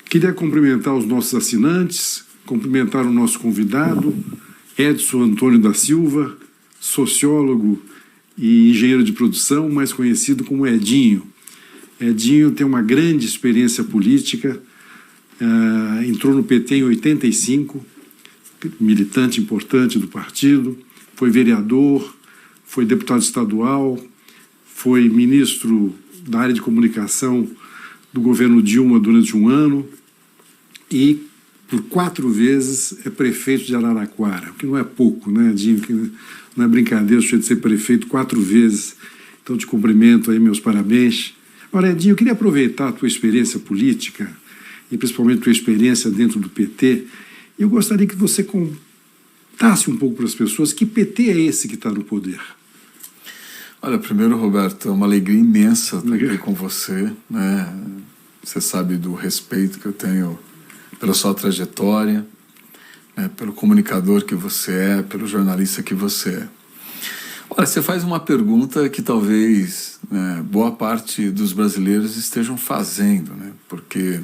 Queria cumprimentar os nossos assinantes, cumprimentar o nosso convidado, Edson Antônio da Silva, sociólogo e engenheiro de produção, mais conhecido como Edinho. Edinho tem uma grande experiência política, entrou no PT em 85, militante importante do partido, foi vereador, foi deputado estadual, foi ministro da área de comunicação do governo Dilma durante um ano e, por 4 vezes, é prefeito de Araraquara, o que não é pouco, né, Edinho? Que não é brincadeira, o sujeito de ser prefeito 4 vezes. Então, te cumprimento aí, meus parabéns. Agora, Edinho, eu queria aproveitar a tua experiência política e principalmente a tua experiência dentro do PT. E eu gostaria que você contasse um pouco para as pessoas que PT é esse que está no poder. Olha, primeiro, Roberto, é uma alegria imensa estar aqui com você, né? Você sabe do respeito que eu tenho pela sua trajetória, né? Pelo comunicador que você é, pelo jornalista que você é. Olha, você faz uma pergunta que talvez, né, boa parte dos brasileiros estejam fazendo, né? Porque,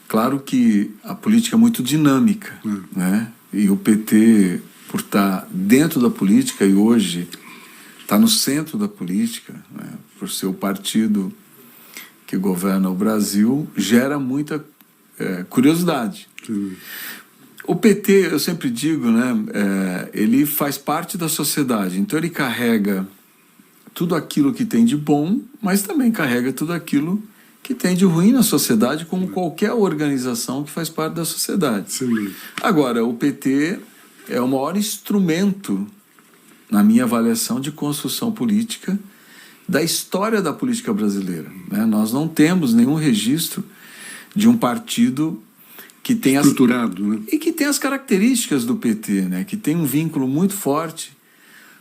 claro que a política é muito dinâmica, né? E o PT, por estar dentro da política e hoje está no centro da política, né, por ser o partido que governa o Brasil, gera muita curiosidade. Sim. O PT, eu sempre digo, né, ele faz parte da sociedade, então ele carrega tudo aquilo que tem de bom, mas também carrega tudo aquilo que tem de ruim na sociedade, como qualquer organização que faz parte da sociedade. Sim. Agora, o PT é o maior instrumento, na minha avaliação, de construção política da história da política brasileira, né? Nós não temos nenhum registro de um partido que tem estruturado, né? E que tem as características do PT, né? Que tem um vínculo muito forte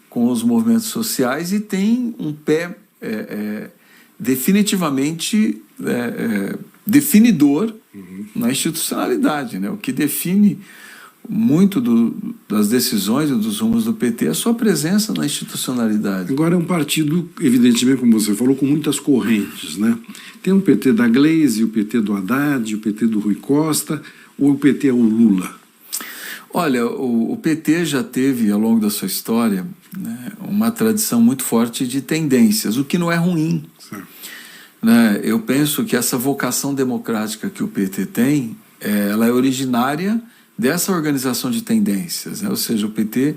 com os movimentos sociais e tem um pé definitivamente definidor na institucionalidade, né? O que define muito das decisões e dos rumos do PT é a sua presença na institucionalidade. Agora é um partido, evidentemente, como você falou, com muitas correntes, né? Tem o PT da Gleisi, o PT do Haddad, o PT do Rui Costa, ou o PT é o Lula? Olha, o PT já teve, ao longo da sua história, né, uma tradição muito forte de tendências, o que não é ruim. Certo. Né? Eu penso que essa vocação democrática que o PT tem, ela é originária dessa organização de tendências, né? Ou seja, o PT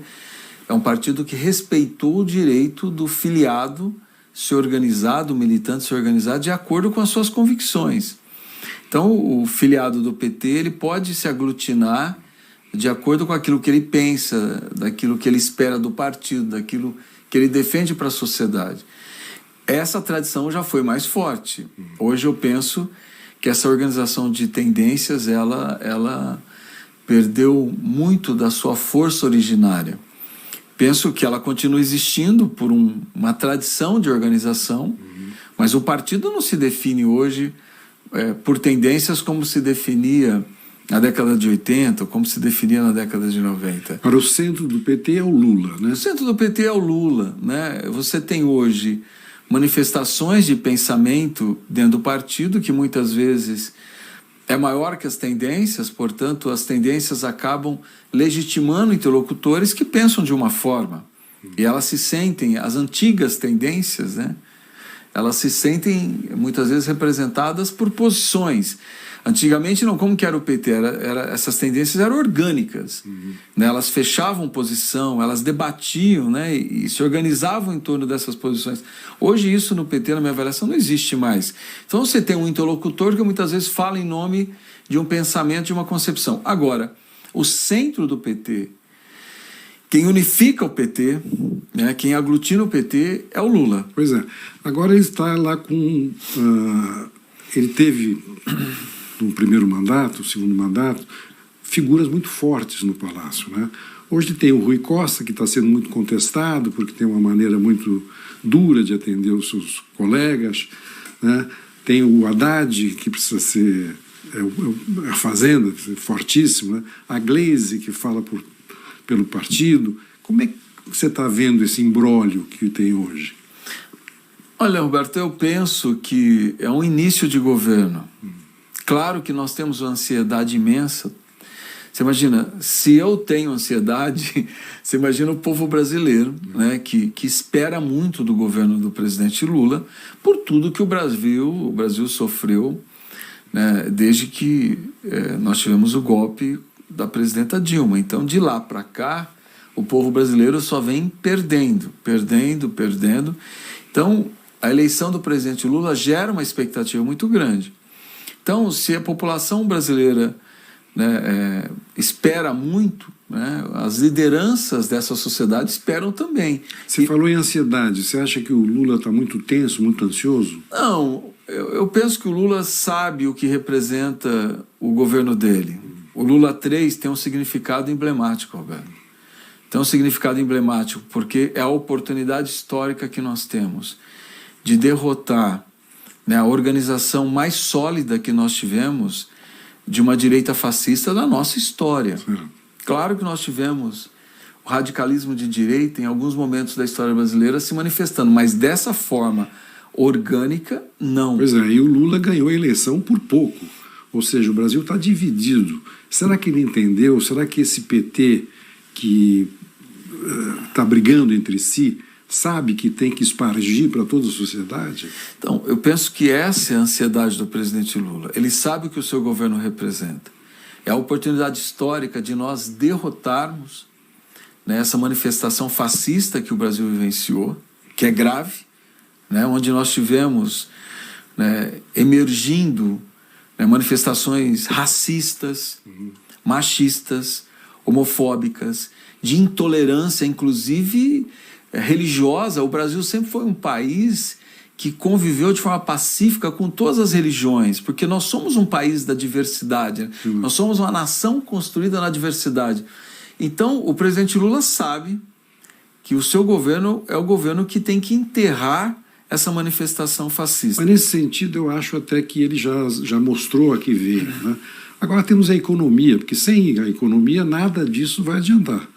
é um partido que respeitou o direito do filiado se organizar, do militante se organizar de acordo com as suas convicções. Então, o filiado do PT ele pode se aglutinar de acordo com aquilo que ele pensa, daquilo que ele espera do partido, daquilo que ele defende para a sociedade. Essa tradição já foi mais forte. Hoje eu penso que essa organização de tendências, ela perdeu muito da sua força originária. Penso que ela continua existindo por uma tradição de organização, mas o partido não se define hoje por tendências como se definia na década de 80, como se definia na década de 90. Para o centro do PT é o Lula, né? O centro do PT é o Lula, né? Você tem hoje manifestações de pensamento dentro do partido que muitas vezes é maior que as tendências, portanto, as tendências acabam legitimando interlocutores que pensam de uma forma. E elas se sentem, as antigas tendências, né? Elas se sentem muitas vezes representadas por posições. Antigamente, não, como que era o PT? Essas tendências eram orgânicas. Né? Elas fechavam posição, elas debatiam, né? E se organizavam em torno dessas posições. Hoje isso no PT, na minha avaliação, não existe mais. Então você tem um interlocutor que muitas vezes fala em nome de um pensamento, de uma concepção. Agora, o centro do PT, quem unifica o PT, né, quem aglutina o PT é o Lula. Pois é. Agora ele está lá com... ele teve... no primeiro mandato, no segundo mandato, figuras muito fortes no Palácio, né? Hoje tem o Rui Costa, que está sendo muito contestado, porque tem uma maneira muito dura de atender os seus colegas, né? Tem o Haddad, que precisa ser a Fazenda, fortíssimo, né? A Gleisi, que fala pelo partido. Como é que você está vendo esse imbróglio que tem hoje? Olha, Roberto, eu penso que é um início de governo. Claro que nós temos uma ansiedade imensa. Você imagina, se eu tenho ansiedade, você imagina o povo brasileiro, né, que espera muito do governo do presidente Lula por tudo que o Brasil sofreu, né, desde que nós tivemos o golpe da presidenta Dilma. Então, de lá para cá, o povo brasileiro só vem perdendo. Então, a eleição do presidente Lula gera uma expectativa muito grande. Então, se a população brasileira, né, espera muito, né, as lideranças dessa sociedade esperam também. Você falou em ansiedade. Você acha que o Lula está muito tenso, muito ansioso? Não, eu penso que o Lula sabe o que representa o governo dele. O Lula 3 tem um significado emblemático, Roberto. Tem um significado emblemático porque é a oportunidade histórica que nós temos de derrotar, né, a organização mais sólida que nós tivemos de uma direita fascista da nossa história. Sim. Claro que nós tivemos o radicalismo de direita em alguns momentos da história brasileira se manifestando, mas dessa forma orgânica, não. Pois é, e o Lula ganhou a eleição por pouco. Ou seja, o Brasil está dividido. Será que ele entendeu? Será que esse PT que está brigando entre si sabe que tem que espargir para toda a sociedade? Então, eu penso que essa é a ansiedade do presidente Lula. Ele sabe o que o seu governo representa. É a oportunidade histórica de nós derrotarmos, né, essa manifestação fascista que o Brasil vivenciou, que é grave, né, onde nós tivemos, né, emergindo, né, manifestações racistas, machistas, homofóbicas, de intolerância, inclusive religiosa. O Brasil sempre foi um país que conviveu de forma pacífica com todas as religiões, porque nós somos um país da diversidade, nós somos uma nação construída na diversidade. Então, o presidente Lula sabe que o seu governo é o governo que tem que enterrar essa manifestação fascista. Mas nesse sentido eu acho até que ele já mostrou a que veio, né? Agora temos a economia, porque sem a economia nada disso vai adiantar.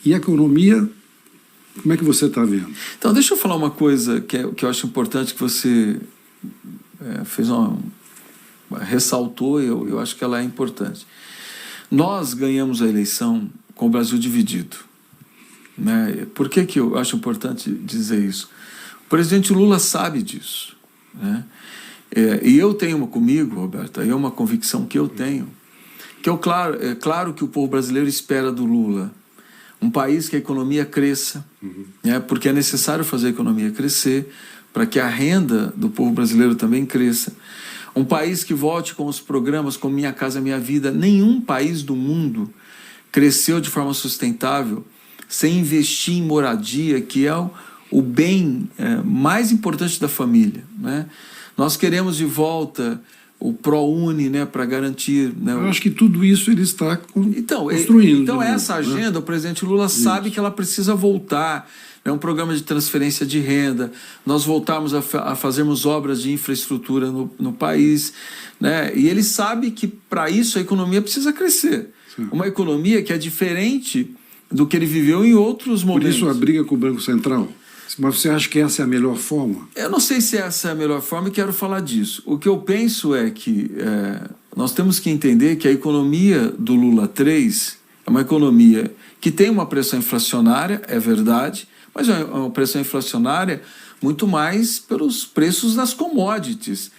E a economia, como é que você está vendo? Então, deixa eu falar uma coisa que eu acho importante, que você ressaltou, e eu acho que ela é importante. Nós ganhamos a eleição com o Brasil dividido, né? Por que eu acho importante dizer isso? O presidente Lula sabe disso, né? E eu tenho comigo, Roberto, é uma convicção que eu tenho, que é claro que o povo brasileiro espera do Lula um país que a economia cresça, né? Porque é necessário fazer a economia crescer para que a renda do povo brasileiro também cresça. Um país que volte com os programas como Minha Casa Minha Vida. Nenhum país do mundo cresceu de forma sustentável sem investir em moradia, que é o bem mais importante da família, né? Nós queremos de volta o ProUni, né, para garantir, né, eu acho que tudo isso ele está construindo. Então essa agenda, né? O presidente Lula sabe que ela precisa voltar. É um programa de transferência de renda, nós voltarmos a fazermos obras de infraestrutura no país, né? E ele sabe que para isso a economia precisa crescer. Sim. Uma economia que é diferente do que ele viveu em outros momentos. Por isso a briga com o Banco Central. Mas você acha que essa é a melhor forma? Eu não sei se essa é a melhor forma e quero falar disso. O que eu penso é que nós temos que entender que a economia do Lula 3 é uma economia que tem uma pressão inflacionária, é verdade, mas é uma pressão inflacionária muito mais pelos preços das commodities.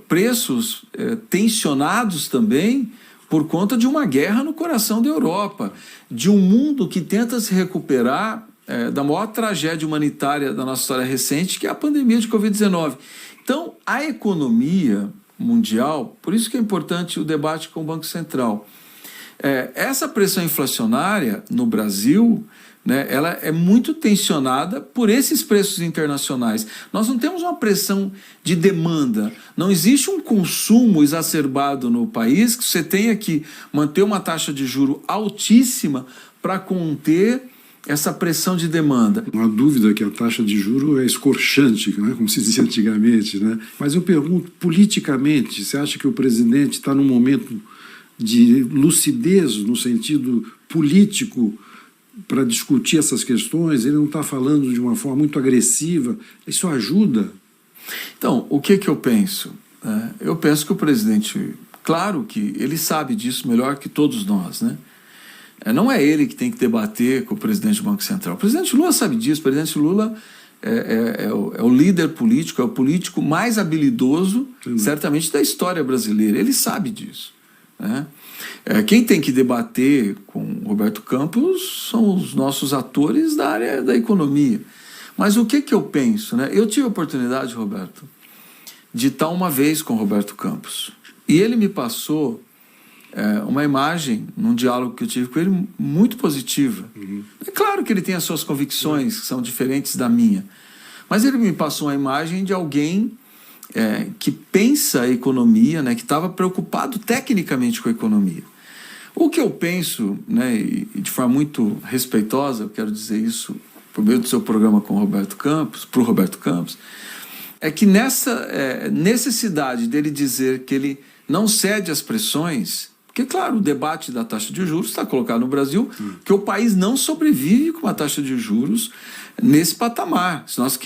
Preços tensionados também por conta de uma guerra no coração da Europa, de um mundo que tenta se recuperar da maior tragédia humanitária da nossa história recente, que é a pandemia de Covid-19. Então, a economia mundial, por isso que é importante o debate com o Banco Central. Essa pressão inflacionária no Brasil, né, ela é muito tensionada por esses preços internacionais. Nós não temos uma pressão de demanda, não existe um consumo exacerbado no país que você tenha que manter uma taxa de juro altíssima para conter essa pressão de demanda. Não há dúvida que a taxa de juros é escorchante, né? Como se dizia antigamente, né? Mas eu pergunto, politicamente, você acha que o presidente está num momento de lucidez, no sentido político, para discutir essas questões? Ele não está falando de uma forma muito agressiva? Isso ajuda? Então, o que eu penso? né? Eu penso que o presidente, claro que ele sabe disso melhor que todos nós, né? Não é ele que tem que debater com o presidente do Banco Central. O presidente Lula sabe disso. O presidente Lula é o líder político, é o político mais habilidoso, certamente, da história brasileira. Ele sabe disso, né? Quem tem que debater com o Roberto Campos são os nossos atores da área da economia. Mas o que eu penso, né? Eu tive a oportunidade, Roberto, de estar uma vez com o Roberto Campos. E ele me passou uma imagem, num diálogo que eu tive com ele, muito positiva. É claro que ele tem as suas convicções, que são diferentes da minha. Mas ele me passou uma imagem de alguém que pensa a economia, né, que estava preocupado tecnicamente com a economia. O que eu penso, né, e de forma muito respeitosa, eu quero dizer isso por meio do seu programa com o Roberto Campos, para o Roberto Campos, é que nessa necessidade dele dizer que ele não cede às pressões, porque, claro, o debate da taxa de juros está colocado no Brasil, que o país não sobrevive com uma taxa de juros nesse patamar. Se nós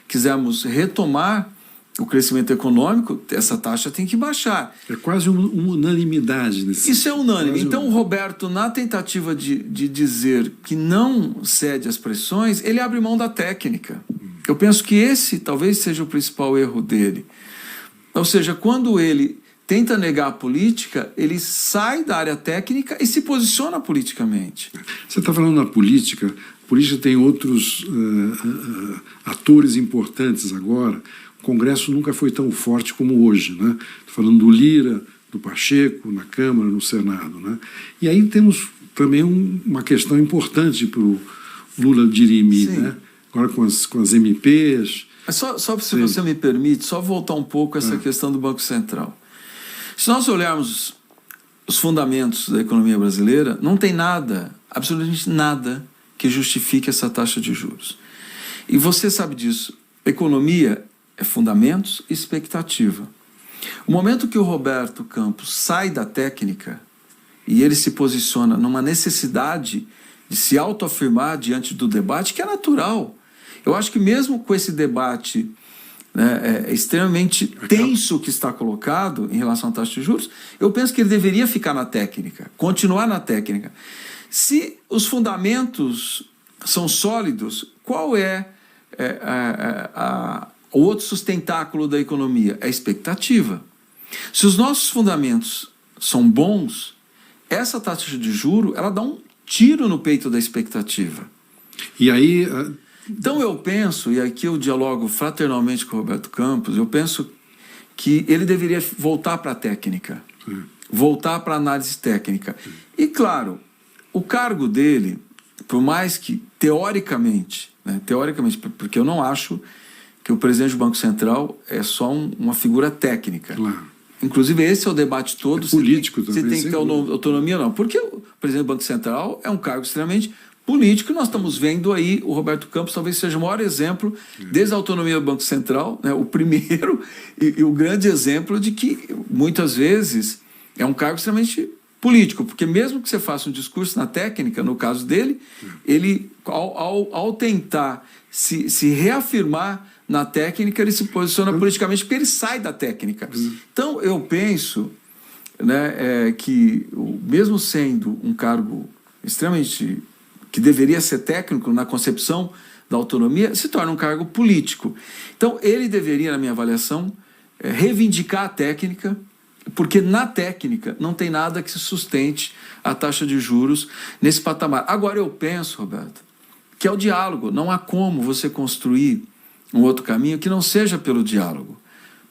quisermos retomar o crescimento econômico, essa taxa tem que baixar. É quase uma unanimidade nesse. Isso é unânime. Então, o Roberto, na tentativa de dizer que não cede às pressões, ele abre mão da técnica. Eu penso que esse talvez seja o principal erro dele. Ou seja, quando ele tenta negar a política, ele sai da área técnica e se posiciona politicamente. Você está falando na política. A política tem outros atores importantes agora. O Congresso nunca foi tão forte como hoje, né? Estou falando do Lira, do Pacheco, na Câmara, no Senado, né? E aí temos também uma questão importante para o Lula dirimir, né? Agora com as MPs. Mas só se você me permite, só voltar um pouco a essa questão do Banco Central. Se nós olharmos os fundamentos da economia brasileira, não tem nada, absolutamente nada, que justifique essa taxa de juros. E você sabe disso. Economia é fundamentos e expectativa. O momento que o Roberto Campos sai da técnica e ele se posiciona numa necessidade de se autoafirmar diante do debate, que é natural. Eu acho que mesmo com esse debate, né, extremamente tenso que está colocado em relação à taxa de juros, eu penso que ele deveria ficar na técnica, continuar na técnica. Se os fundamentos são sólidos, qual é o outro sustentáculo da economia? É a expectativa. Se os nossos fundamentos são bons, essa taxa de juros, ela dá um tiro no peito da expectativa. E aí... Então eu penso, e aqui eu dialogo fraternalmente com o Roberto Campos, eu penso que ele deveria voltar para a técnica, voltar para a análise técnica. E claro, o cargo dele, por mais que teoricamente, porque eu não acho que o presidente do Banco Central é só uma figura técnica. Claro. Inclusive, esse é o debate todo. Político também. Você tem que ter autonomia, não. Porque o presidente do Banco Central é um cargo extremamente político. Nós estamos vendo aí, o Roberto Campos talvez seja o maior exemplo, desde a autonomia do Banco Central, né, o primeiro e o grande exemplo de que, muitas vezes, é um cargo extremamente político. Porque mesmo que você faça um discurso na técnica, no caso dele, ele, ao tentar se reafirmar na técnica, ele se posiciona politicamente, porque ele sai da técnica. Então, eu penso, né, que, mesmo sendo um cargo extremamente que deveria ser técnico na concepção da autonomia, se torna um cargo político. Então, ele deveria, na minha avaliação, reivindicar a técnica, porque na técnica não tem nada que se sustente a taxa de juros nesse patamar. Agora, eu penso, Roberto, que é o diálogo. Não há como você construir um outro caminho que não seja pelo diálogo,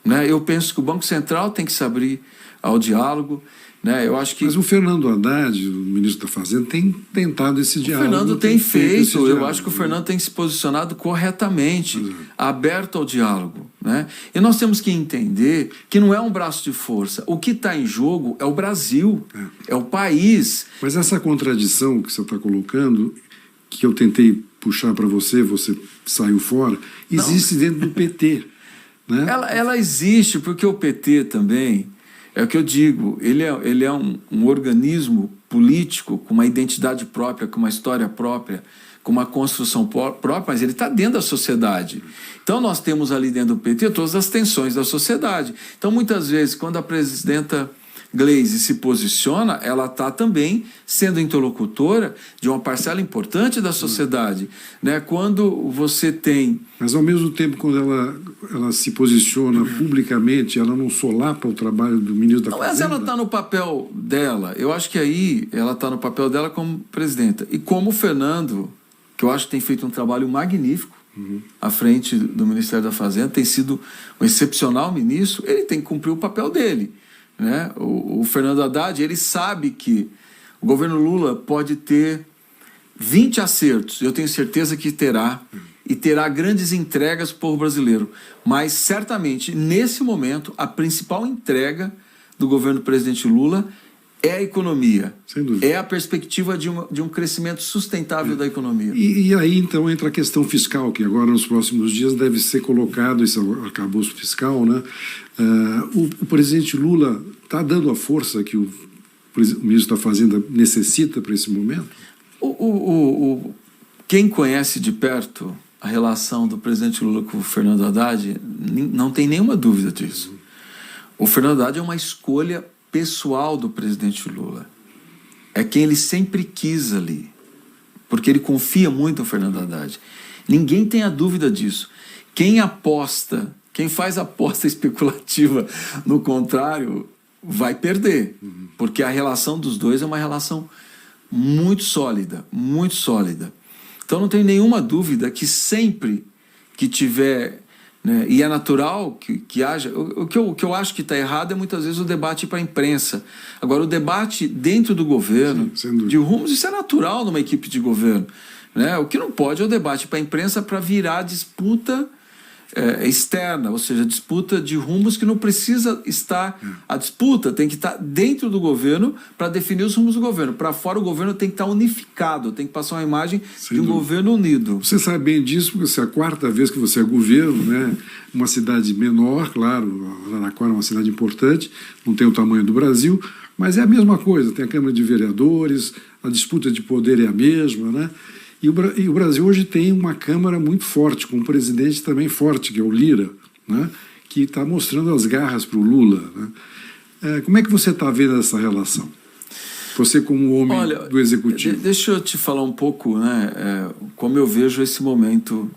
né? Eu penso que o Banco Central tem que se abrir ao diálogo, né? Eu acho que... Mas o Fernando Haddad, o ministro da Fazenda, tem tentado esse diálogo. O Fernando tem feito, eu acho que o Fernando tem se posicionado corretamente, aberto ao diálogo, né? E nós temos que entender que não é um braço de força. O que está em jogo é o Brasil, é o país. Mas essa contradição que você está colocando, que eu tentei puxar para você saiu fora, existe dentro do PT. Né? Ela existe porque o PT também, é o que eu digo, ele é um organismo político com uma identidade própria, com uma história própria, com uma construção própria, mas ele está dentro da sociedade. Então nós temos ali dentro do PT todas as tensões da sociedade. Então muitas vezes, quando a presidenta Gleisi se posiciona, ela está também sendo interlocutora de uma parcela importante da sociedade. Né? Quando você tem... Mas, ao mesmo tempo, quando ela se posiciona publicamente, ela não solapa o trabalho do ministro da Fazenda? Mas ela está no papel dela. Eu acho que aí ela está no papel dela como presidenta. E como o Fernando, que eu acho que tem feito um trabalho magnífico à frente do Ministério da Fazenda, tem sido um excepcional ministro, ele tem que cumprir o papel dele. Né? O Fernando Haddad, ele sabe que o governo Lula pode ter 20 acertos, eu tenho certeza que terá, e terá grandes entregas para o povo brasileiro, mas certamente nesse momento a principal entrega do governo do presidente Lula é a economia, é a perspectiva de um crescimento sustentável da economia. E aí então entra a questão fiscal, que agora nos próximos dias deve ser colocado esse arcabouço fiscal, né? O presidente Lula está dando a força que o ministro da Fazenda necessita para esse momento? Quem conhece de perto a relação do presidente Lula com o Fernando Haddad não tem nenhuma dúvida disso. O Fernando Haddad é uma escolha pessoal do presidente Lula. É quem ele sempre quis ali, porque ele confia muito no Fernando Haddad. Ninguém tem a dúvida disso. Quem aposta, quem faz aposta especulativa no contrário, vai perder, porque a relação dos dois é uma relação muito sólida, muito sólida. Então não tenho nenhuma dúvida que sempre que tiver, né, e é natural que haja, o que eu acho que está errado é muitas vezes o debate para a imprensa. Agora, o debate dentro do governo, de rumos, isso é natural numa equipe de governo. Né? O que não pode é o debate para a imprensa para virar disputa externa, ou seja, disputa de rumos que não precisa estar... A disputa tem que estar dentro do governo para definir os rumos do governo. Para fora, o governo tem que estar unificado, tem que passar uma imagem de um governo unido. Você sabe bem disso, porque essa é a quarta vez que você é governo, né? Uma cidade menor, claro, Araraquara é uma cidade importante, não tem o tamanho do Brasil, mas é a mesma coisa, tem a Câmara de Vereadores, a disputa de poder é a mesma, né? E o Brasil hoje tem uma Câmara muito forte, com um presidente também forte, que é o Lira, né? Que está mostrando as garras para o Lula. Né? Como é que você está vendo essa relação? Você como homem do Executivo. Deixa eu te falar um pouco, né, como eu vejo esse momento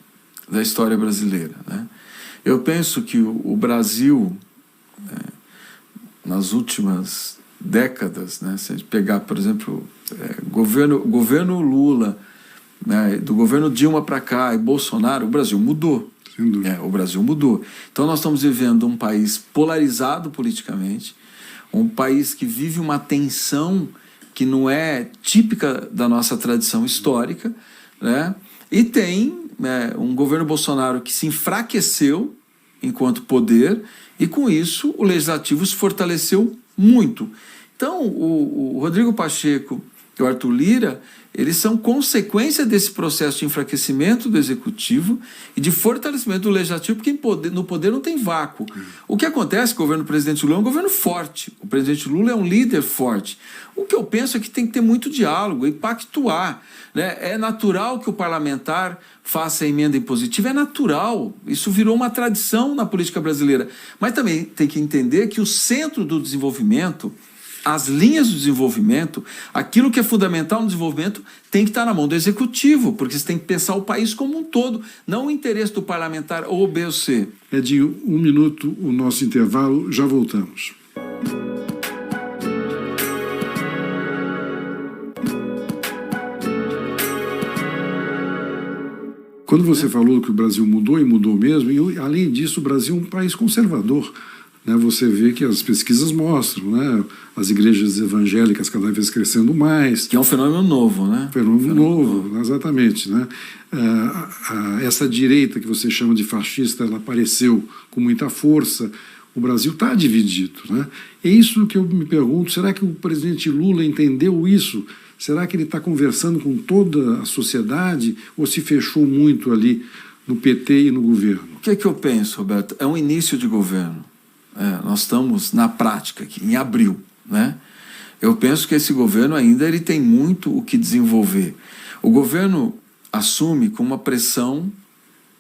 da história brasileira. Né? Eu penso que o Brasil, nas últimas décadas, né, se a gente pegar, por exemplo, governo Lula, né, do governo Dilma para cá e Bolsonaro, o Brasil mudou. O Brasil mudou. Então nós estamos vivendo um país polarizado politicamente, um país que vive uma tensão que não é típica da nossa tradição histórica, né? E tem um governo Bolsonaro que se enfraqueceu enquanto poder, e com isso o legislativo se fortaleceu muito. Então o Rodrigo Pacheco e o Arthur Lira, eles são consequência desse processo de enfraquecimento do executivo e de fortalecimento do legislativo, porque no poder não tem vácuo. O que acontece com o governo do presidente Lula é um governo forte. O presidente Lula é um líder forte. O que eu penso é que tem que ter muito diálogo e pactuar. Né? É natural que o parlamentar faça a emenda impositiva, é natural. Isso virou uma tradição na política brasileira. Mas também tem que entender que o centro do desenvolvimento, as linhas do desenvolvimento, aquilo que é fundamental no desenvolvimento, tem que estar na mão do executivo, porque você tem que pensar o país como um todo, não o interesse do parlamentar ou B ou C. Edinho, 1 minuto, o nosso intervalo, já voltamos. Quando você falou que o Brasil mudou, e mudou mesmo, e além disso o Brasil é um país conservador. Né, você vê que as pesquisas mostram, né, as igrejas evangélicas cada vez crescendo mais. Que é um fenômeno novo, né? Fenômeno novo, exatamente. Né? Essa direita que você chama de fascista, ela apareceu com muita força. O Brasil está dividido. Né? É isso que eu me pergunto, será que o presidente Lula entendeu isso? Será que ele está conversando com toda a sociedade ou se fechou muito ali no PT e no governo? O que eu penso, Roberto? É um início de governo. Nós estamos na prática aqui, em abril, né? Eu penso que esse governo ainda ele tem muito o que desenvolver. O governo assume com uma pressão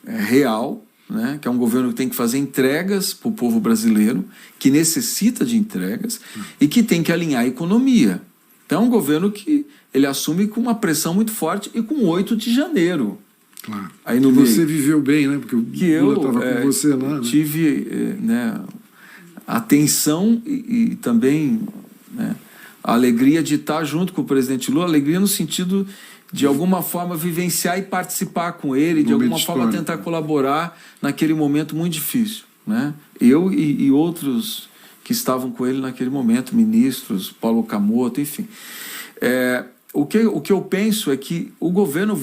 real, né, que é um governo que tem que fazer entregas para o povo brasileiro, que necessita de entregas e que tem que alinhar a economia. Então é um governo que ele assume com uma pressão muito forte e com 8 de janeiro. Claro. Aí no você viveu bem, né? Porque o Lula estava com você lá. Né? Tive atenção e também, né, a alegria de estar junto com o presidente Lula, alegria no sentido de alguma forma vivenciar e participar com ele, de alguma forma tentar colaborar naquele momento muito difícil, né? Eu e outros que estavam com ele naquele momento, ministros, Paulo Camoto, enfim. O que eu penso é que o governo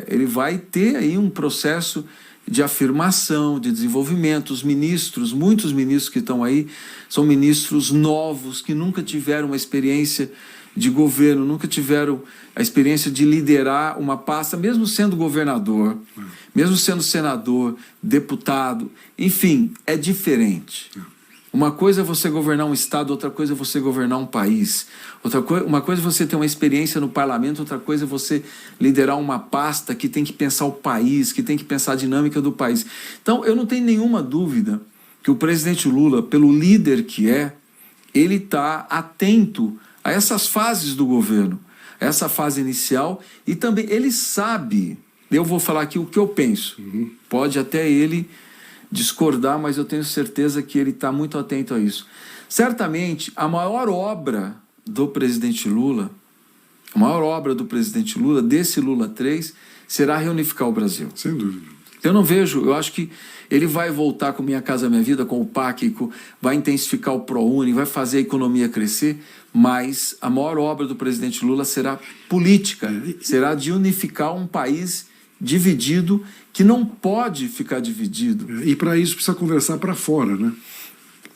ele vai ter aí um processo de afirmação, de desenvolvimento. Os ministros, muitos ministros que estão aí, são ministros novos, que nunca tiveram uma experiência de governo, nunca tiveram a experiência de liderar uma pasta, mesmo sendo governador, mesmo sendo senador, deputado, enfim, é diferente. Uma coisa é você governar um estado, outra coisa é você governar um país. Uma coisa é você ter uma experiência no parlamento, outra coisa é você liderar uma pasta que tem que pensar o país, que tem que pensar a dinâmica do país. Então, eu não tenho nenhuma dúvida que o presidente Lula, pelo líder que ele está atento a essas fases do governo, a essa fase inicial, e também ele sabe, eu vou falar aqui o que eu penso, pode até ele discordar, mas eu tenho certeza que ele está muito atento a isso. Certamente, a maior obra do presidente Lula, desse Lula 3, será reunificar o Brasil. Sem dúvida. Eu acho que ele vai voltar com Minha Casa Minha Vida, com o PAC, vai intensificar o ProUni, vai fazer a economia crescer, mas a maior obra do presidente Lula será política, será de unificar um país dividido, que não pode ficar dividido. E para isso precisa conversar para fora, né?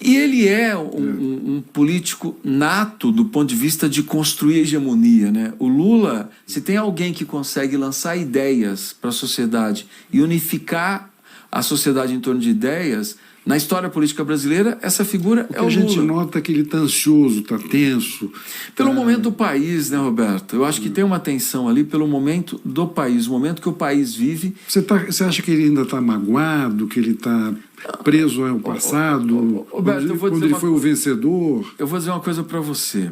E ele é um político nato do ponto de vista de construir hegemonia, né? O Lula, se tem alguém que consegue lançar ideias para a sociedade e unificar a sociedade em torno de ideias, na história política brasileira, essa figura é o Lula. A gente nota que ele está ansioso, está tenso. Pelo momento do país, né, Roberto? Eu acho que tem uma tensão ali pelo momento do país, o momento que o país vive. Você acha que ele ainda está magoado, que ele está preso ao passado, Roberto, quando ele foi o vencedor? Eu vou dizer uma coisa para você.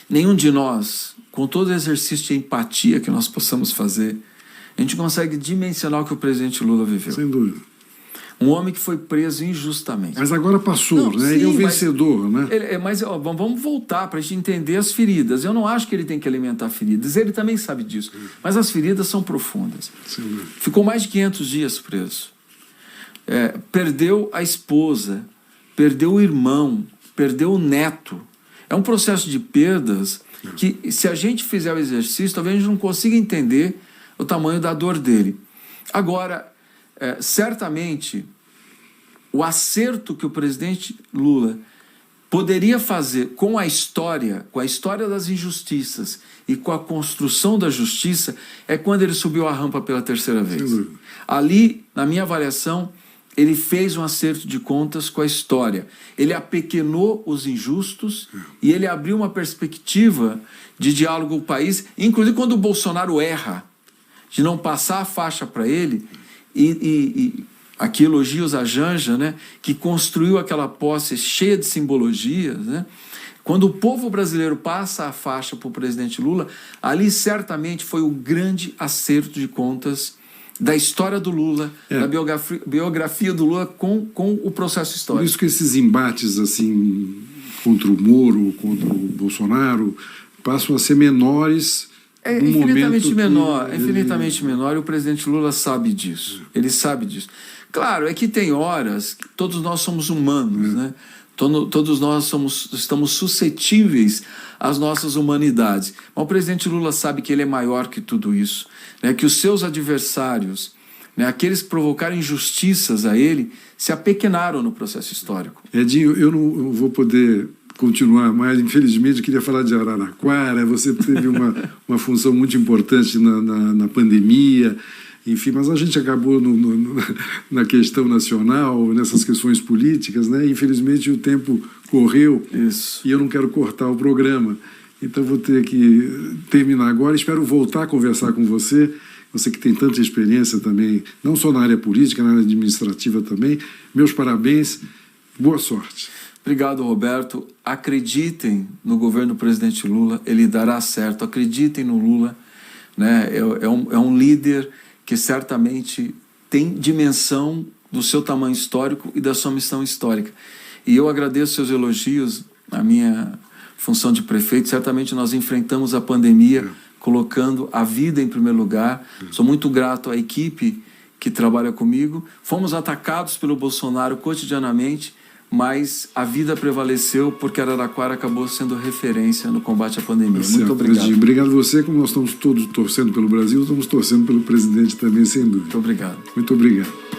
Nenhum de nós, com todo o exercício de empatia que nós possamos fazer, a gente consegue dimensionar o que o presidente Lula viveu. Sem dúvida. Um homem que foi preso injustamente. Mas agora passou, né? Sim, ele é o vencedor, né? Mas vamos voltar para a gente entender as feridas. Eu não acho que ele tem que alimentar feridas. Ele também sabe disso. Mas as feridas são profundas. Sim. Ficou mais de 500 dias preso. Perdeu a esposa, perdeu o irmão, perdeu o neto. É um processo de perdas que, se a gente fizer o exercício, talvez a gente não consiga entender o tamanho da dor dele. Agora, certamente, o acerto que o presidente Lula poderia fazer com a história das injustiças e com a construção da justiça, é quando ele subiu a rampa pela terceira vez. Ali, na minha avaliação, ele fez um acerto de contas com a história. Ele apequenou os injustos e ele abriu uma perspectiva de diálogo com o país, inclusive quando o Bolsonaro erra, de não passar a faixa para ele. E aqui elogios a Janja, né, que construiu aquela posse cheia de simbologias, né? Quando o povo brasileiro passa a faixa para o presidente Lula, ali certamente foi o grande acerto de contas da história do Lula, da biografia do Lula com o processo histórico. Por isso que esses embates assim, contra o Moro, contra o Bolsonaro, passam a ser menores. Infinitamente menor, e o presidente Lula sabe disso. Ele sabe disso. Claro, é que tem horas que todos nós somos humanos, né? Todos nós estamos suscetíveis às nossas humanidades. Mas o presidente Lula sabe que ele é maior que tudo isso, né? Que os seus adversários, né, aqueles que provocaram injustiças a ele, se apequenaram no processo histórico. Edinho, eu não vou poder continuar, mas infelizmente eu queria falar de Araraquara. Você teve uma função muito importante na pandemia, enfim, mas a gente acabou na questão nacional, nessas questões políticas, né? Infelizmente o tempo correu. Isso. E eu não quero cortar o programa. Então vou ter que terminar agora. Espero voltar a conversar com você. Você que tem tanta experiência também, não só na área política, na área administrativa também. Meus parabéns. Boa sorte. Obrigado, Roberto. Acreditem no governo do presidente Lula, ele dará certo. Acreditem no Lula, né? É um líder que certamente tem dimensão do seu tamanho histórico e da sua missão histórica. E eu agradeço seus elogios à minha função de prefeito. Certamente nós enfrentamos a pandemia colocando a vida em primeiro lugar. Sou muito grato à equipe que trabalha comigo. Fomos atacados pelo Bolsonaro cotidianamente, mas a vida prevaleceu porque Araraquara acabou sendo referência no combate à pandemia. Muito obrigado. Obrigado a você. Como nós estamos todos torcendo pelo Brasil, estamos torcendo pelo presidente também, sem dúvida. Muito obrigado. Muito obrigado.